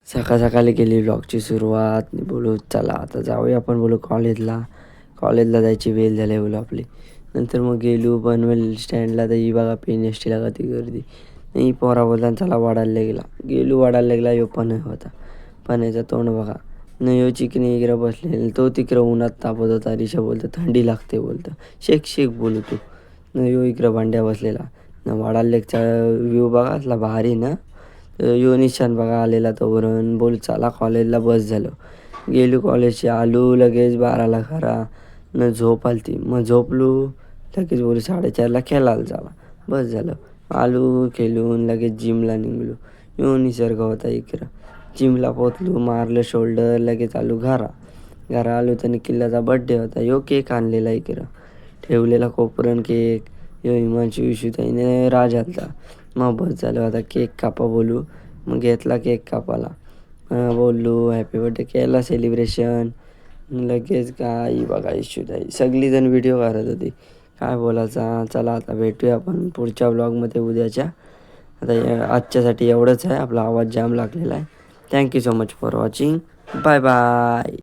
सकाळी केली व्लॉगची सुरुवात. बोलू चला आता जाऊया आपण बोलू कॉलेजला जायची वेळ झाली बोलू आपली. नंतर मग गेलो पनवेल स्टँडला. तर ही बघा पेन एस टीला कधी गर्दी नाही. पोरा बोलता चला वाढायला गेलो वाढायला गेला. यो पण होता पण्याचं तोंड बघा न. यो चिकनी इकडे बसलेला तो तिकडं उन्हात तापत होता. रिषा बोलतं थंडी लागते बोलतं शेक बोलू तू न. यो इकडं भांड्या बसलेला न. वाढायला लेकचा व्ह्यू बघा असला भारी ना. यो निशान बघा आलेला तोवरून. बोल चला कॉलेजला बस झालो. गेलो कॉलेजची आलो लगेच 12ला खरा न. झोप आलती मग झोपलो लगेच. बोलू 4:30ला खेळायला जावा. बस झालं. आलो खेळून लगेच जिमला निघलो. यो निसर्ग होता इकडं. जिमला पोचलो मारलं शोल्डर लगेच आलो घरा आलो तर निखिलचा बड्डे होता. यो केक आणलेला इकडं ठेवलेला कोपरण केक. यो हिमांशू विशूताईने राज आलता. मग बस झालं आता केक कापा बोलू. मग घेतला केक कापाला. बोललो हॅपी बर्थडे केला सेलिब्रेशन. लगेच काय बघा इशूताई सगळीजण व्हिडिओ करत होती. काय बोलायचा. चला आता भेटूया आपण पुढच्या व्लॉगमध्ये उद्याच्या. आता आजच्यासाठी एवढंच आहे. आपला आवाज जाम लागलेला आहे. Thank you so much for watching. Bye bye.